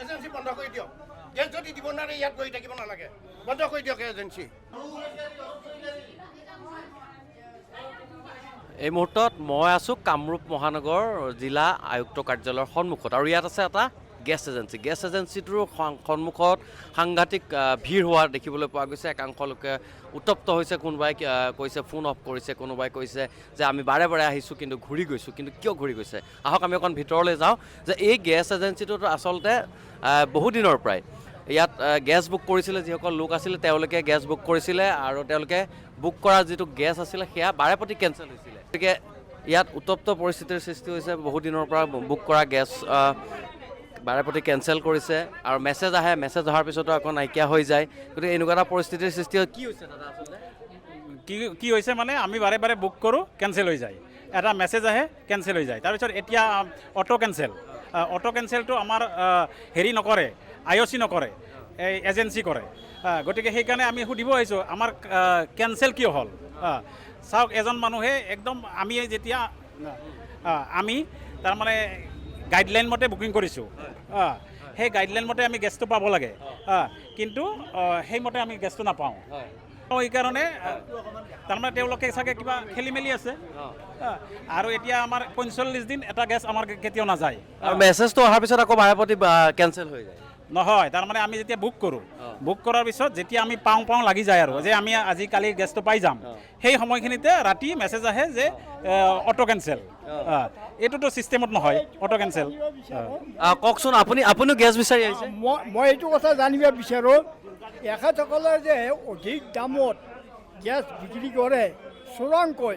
Agency বন্ধ কৰি দিয়ক গেছ যদি দিব নোৱাৰে ইয়াত বহি থাকিব নালাগে বন্ধ কৰি দিয়ক এজেঞ্চি এই মুহূৰ্তত মই আছোঁ কামৰূপ মহানগৰ জিলা আয়ুক্ত কাৰ্যালয়ৰ সন্মুখত আৰু ইয়াত আছে এটা গেছ এজেঞ্চিটোৰ সন্মুখত সাংঘাতিক ভিৰ হোৱা দেখিবলৈ পোৱা গৈছে একাংশ লোকে উত্তপ্ত হৈছে কোনোবাই কৈছে ফোন অফ কৰিছে কোনোবাই কৈছে যে আমি বাৰে বাৰে আহিছোঁ কিন্তু ঘূৰি গৈছোঁ কিন্তু কিয় ঘূৰি গৈছে আহক আমি অকণ ভিতৰলৈ যাওঁ যে এই গেছ এজেঞ্চিটোত আচলতে বহুদিনৰ পৰাই ইয়াত গেছ বুক কৰিছিলে যিসকল লোক আছিলে তেওঁলোকে গেছ বুক কৰিছিলে আৰু তেওঁলোকে বুক কৰা যিটো গেছ আছিলে সেয়া বাৰে প্ৰতি কেঞ্চেল হৈছিলে গতিকে ইয়াত উত্তপ্ত পৰিস্থিতিৰ সৃষ্টি হৈছে বহুদিনৰ পৰা বুক কৰা গেছ বাৰে প্ৰতি কেঞ্চেল কৰিছে আৰু মেছেজ আহে মেছেজ অহাৰ পিছতো আকৌ নাইকিয়া হৈ যায় গতিকে এনেকুৱা এটা পৰিস্থিতিৰ সৃষ্টি হয় কি হৈছে দাদা আচলতে কি হৈছে মানে আমি বাৰে বাৰে বুক কৰোঁ কেঞ্চেল হৈ যায় এটা মেছেজ আহে কেঞ্চেল হৈ যায় তাৰপিছত এতিয়া অটো কেঞ্চেলটো আমাৰ হেৰি নকৰে IOC নকৰে এই এজেঞ্চি কৰে গতিকে সেইকাৰণে আমি সুধিব আহিছোঁ আমাৰ কেঞ্চেল কিয় হ'ল চাওক এজন মানুহে একদম আমি যেতিয়া আমি তাৰমানে গাইডলাইন মতে বুকিং কৰিছোঁ সেই গাইডলাইন মতে আমি গেছটো পাব লাগে কিন্তু সেইমতে আমি গেছটো নাপাওঁ সেইকাৰণে তাৰমানে তেওঁলোকে চাগে কিবা খেলি মেলি আছে আৰু এতিয়া আমাৰ 45 দিন এটা গেছ আমাৰ কেতিয়াও নাযায় আৰু মেছেজটো অহাৰ পিছত আকৌ বাৰে প্ৰতি কেঞ্চেল হৈ যায় নহয় তাৰমানে আমি যেতিয়া বুক কৰোঁ বুক কৰাৰ পিছত যেতিয়া আমি পাওঁ লাগি যায় আৰু যে আমি আজিকালি গেছটো পাই যাম সেই সময়খিনিতে ৰাতি মেছেজ আহে যে অটো কেঞ্চেল এইটোতো ছিষ্টেমত নহয় অটো কেঞ্চেল কওকচোন আপুনিও গেছ বিচাৰি আহিছে মই এইটো কথা জানিব বিচাৰোঁ এখেতসকলে যে অধিক দামত গেছ বিক্ৰী কৰে চোৰাংকৈ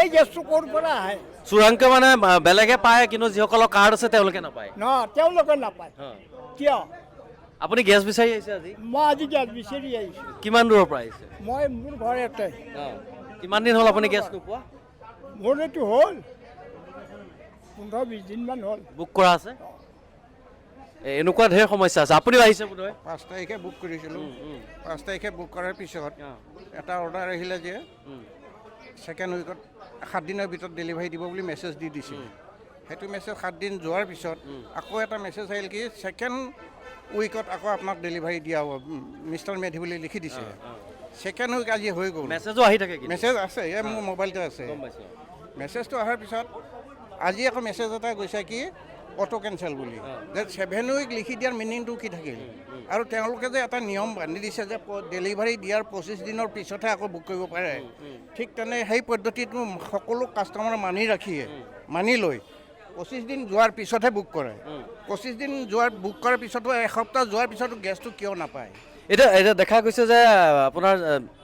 এই গেছটো ক'ৰ পৰা আহে চোৰাংকৈ মানে বেলেগে পায় কিন্তু যিসকলৰ কাৰ্ড আছে তেওঁলোকে নাপায় তেওঁলোকে নাপায় কিয় আপুনি গেছ বিচাৰি আহিছে আজি মই আজি গেছ বিচাৰি আহিছোঁ কিমান দূৰৰ পৰা আহিছে মই মোৰ ঘৰ এটাই কিমান দিন হ'ল আপুনি গেছ নোপোৱা মোৰ এইটো হ'ল 15-20 দিনমান হ'ল বুক কৰা আছে এনেকুৱা ঢেৰ সমস্যা আছে আপুনিও আহিছে বোধহয় 5 তাৰিখে বুক কৰিছিলোঁ 5 তাৰিখে বুক কৰাৰ পিছত এটা অৰ্ডাৰ আহিলে যে ছেকেণ্ড উইকত 7 দিনৰ ভিতৰত ডেলিভাৰী দিব বুলি মেছেজ দি দিছিল সেইটো মেছেজ 7 দিন যোৱাৰ পিছত আকৌ এটা মেছেজ আহিল কি ছেকেণ্ড উইকত আকৌ আপোনাক ডেলিভাৰী দিয়া হ'ব মিষ্টাৰ মেধি বুলি লিখি দিছে ছেকেণ্ড উইক আজি হৈ গ'ল মেছেজো আহি থাকে মেছেজ আছে এই মোৰ মোবাইলতে আছে মেছেজটো অহাৰ পিছত আজি আকৌ মেছেজ এটা গৈছে কি অটো কেঞ্চেল বুলি যে 7 উইক লিখি দিয়াৰ মিনিংটো কি থাকিল আৰু তেওঁলোকে যে এটা নিয়ম বান্ধি দিছে যে ডেলিভাৰী দিয়াৰ 25 দিনৰ পিছতহে আকৌ বুক কৰিব পাৰে ঠিক তেনে সেই পদ্ধতিটো সকলো কাষ্টমাৰ মানি লৈ 25 দিন যোৱাৰ পিছতহে বুক কৰে 25 দিন বুক কৰাৰ পিছতো এসপ্তাহ যোৱাৰ পিছতো গেছটো কিয় নাপায় এতিয়া দেখা গৈছে যে আপোনাৰ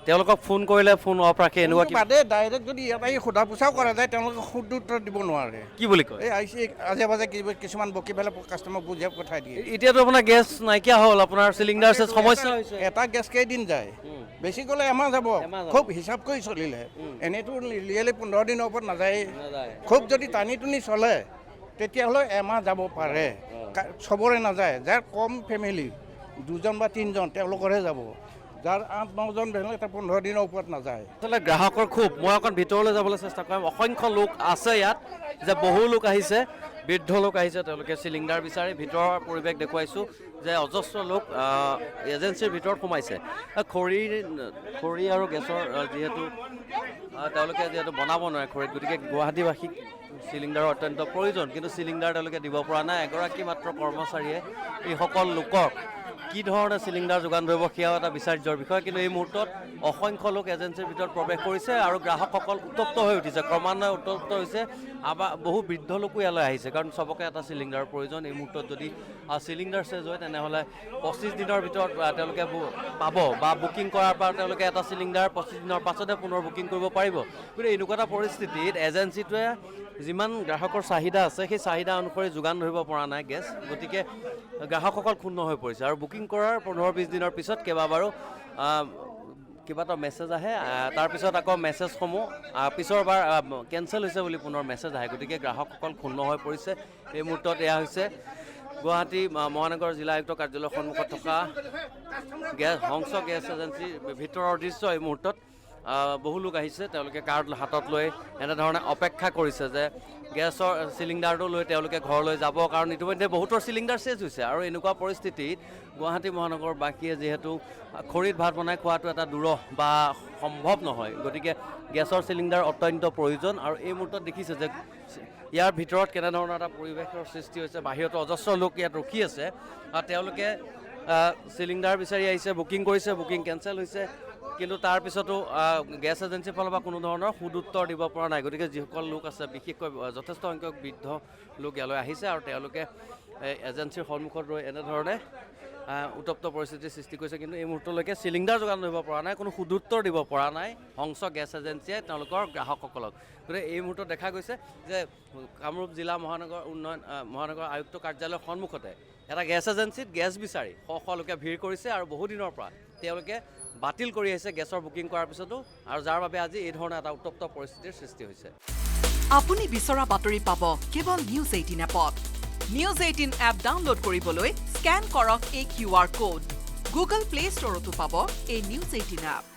তেওঁলোকক ফোন কৰিলে ফোন অফ ৰাখে এনেকুৱা কি বাদে ডাইৰেক্ট যদি ইয়াত আহি সোধা পোছাও কৰা যায় তেওঁলোকে শুদ্ধ উত্তৰ দিব নোৱাৰে কি বুলি কয় এই আজে বাজে কিছুমান বকি পেলাই কাষ্টমাৰক বুজাই পঠাই দিয়ে এতিয়াতো আপোনাৰ গেছ নাইকিয়া হ'ল আপোনাৰ চিলিণ্ডাৰ সমস্যা হৈছে এটা গেছ কেইদিন যায় বেছি গ'লে এমাহ যাব খুব হিচাপ কৰি চলিলে এনেইতো ৰিয়েলি 15 দিনৰ ওপৰত নাযায় খুব যদি টানি টুনি চলে তেতিয়াহ'লে এমাহ যাব পাৰে চবৰে নাযায় যাৰ কম ফেমিলি 2জন বা 3জন তেওঁলোকৰহে যাব যাৰ 8-9জন এটা 15 দিনৰ ওপৰত নাযায় আচলতে গ্ৰাহকৰ খুব মই অকণ ভিতৰলৈ যাবলৈ চেষ্টা কৰিম অসংখ্য লোক আছে ইয়াত যে বহু লোক আহিছে বৃদ্ধ লোক আহিছে তেওঁলোকে চিলিণ্ডাৰ বিচাৰি ভিতৰৰ পৰিৱেশ দেখুৱাইছোঁ যে অজস্ৰ লোক এজেঞ্চিৰ ভিতৰত সোমাইছে খৰি আৰু গেছৰ তেওঁলোকে যিহেতু বনাব নোৱাৰে খৰিত গতিকে গুৱাহাটীবাসীক চিলিণ্ডাৰৰ অত্যন্ত প্ৰয়োজন কিন্তু চিলিণ্ডাৰ তেওঁলোকে দিব পৰা নাই এগৰাকী মাত্ৰ কৰ্মচাৰীয়ে এইসকল লোকক কি ধৰণে চিলিণ্ডাৰ যোগান ধৰিব সেয়াও এটা বিচাৰ্যৰ বিষয় কিন্তু এই মুহূৰ্তত অসংখ্য লোক এজেঞ্চিৰ ভিতৰত প্ৰৱেশ কৰিছে আৰু গ্ৰাহকসকল উত্তপ্ত হৈ উঠিছে ক্ৰমান্বয়ে উত্তপ্ত হৈছে বহু বৃদ্ধ লোকো ইয়ালৈ আহিছে কাৰণ চবকে এটা চিলিণ্ডাৰৰ প্ৰয়োজন এই মুহূৰ্তত যদি চিলিণ্ডাৰ চেজ হয় তেনেহ'লে 25 দিনৰ ভিতৰত তেওঁলোকে পাব বা বুকিং কৰাৰ পৰা তেওঁলোকে এটা চিলিণ্ডাৰ 25 দিনৰ পাছতে পুনৰ বুকিং কৰিব পাৰিব গতিকে এনেকুৱা এটা পৰিস্থিতিত এজেঞ্চিটোৱে যিমান গ্ৰাহকৰ চাহিদা আছে সেই চাহিদা অনুসৰি যোগান ধৰিব পৰা নাই গেছ গতিকে গ্ৰাহকসকল ক্ষুণ্ণ হৈ পৰিছে আৰু বুকিং কৰাৰ 15-20 দিনৰ পিছত কেইবাবাৰো কিবা এটা মেছেজ আহে তাৰপিছত আকৌ মেছেজসমূহ পিছৰবাৰ কেঞ্চেল হৈছে বুলি পুনৰ মেছেজ আহে গতিকে গ্ৰাহকসকল ক্ষুণ্ণ হৈ পৰিছে এই মুহূৰ্তত এয়া হৈছে গুৱাহাটী মহানগৰ জিলা আয়ুক্ত কাৰ্যালয়ৰ সন্মুখত থকা হংস গেছ এজেঞ্চিৰ ভিতৰৰ দৃশ্য এই মুহূৰ্তত বহু লোক আহিছে তেওঁলোকে কাৰ্ড হাতত লৈ এনেধৰণে অপেক্ষা কৰিছে যে গেছৰ চিলিণ্ডাৰটো লৈ তেওঁলোকে ঘৰলৈ যাব, কাৰণ ইতিমধ্যে বহুতৰ চিলিণ্ডাৰ চেজ হৈছে। আৰু এনেকুৱা পৰিস্থিতিত গুৱাহাটী মহানগৰবাসীয়ে যিহেতু খৰিত ভাত বনাই খোৱাটো এটা দুৰহ বা সম্ভৱ নহয়, গতিকে গেছৰ চিলিণ্ডাৰ অত্যন্ত প্ৰয়োজন। আৰু এই মুহূৰ্তত দেখিছে যে ইয়াৰ ভিতৰত কেনেধৰণৰ এটা পৰিৱেশৰ সৃষ্টি হৈছে। বাহিৰতো অজস্ৰ লোক ইয়াত ৰখি আছে আৰু তেওঁলোকে চিলিণ্ডাৰ বিচাৰি আহিছে, বুকিং কৰিছে, বুকিং কেঞ্চেল হৈছে, কিন্তু তাৰপিছতো গেছ এজেঞ্চিৰ ফালৰ পৰা কোনো ধৰণৰ সুদুত্তৰ দিব পৰা নাই। গতিকে যিসকল লোক আছে, বিশেষকৈ যথেষ্ট সংখ্যক বৃদ্ধ লোক ইয়ালৈ আহিছে আৰু তেওঁলোকে এজেঞ্চিৰ সন্মুখত ৰৈ এনেধৰণে উত্তপ্ত পৰিস্থিতিৰ সৃষ্টি কৰিছে। কিন্তু এই মুহূৰ্তলৈকে চিলিণ্ডাৰ যোগান ধৰিব পৰা নাই, কোনো সুদুত্তৰ দিব পৰা নাই হংস গেছ এজেঞ্চিয়ে তেওঁলোকৰ গ্ৰাহকসকলক। গতিকে এই মুহূৰ্তত দেখা গৈছে যে কামৰূপ জিলা মহানগৰ আয়ুক্ত কাৰ্যালয়ৰ সন্মুখতে এটা গেছ এজেঞ্চিত গেছ বিচাৰি শ লোকে ভিৰ কৰিছে আৰু বহুদিনৰ পৰা তেওঁলোকে বাতিল কৰি আহিছে গেছৰ বুকিং কৰাৰ পিছতো, আৰু যাৰ বাবে আজি এই ধৰণৰ এটা উত্তপ্ত পৰিস্থিতিৰ সৃষ্টি হৈছে। আপুনি বিচৰা বাতৰি পাব কেৱল নিউজ 18 এপত। নিউজ 18 এপ ডাউনলোড কৰিবলৈ স্কেন কৰক এই QR কোড। গুগল প্লে ষ্টৰতো পাব এই নিউজ 18 এপ।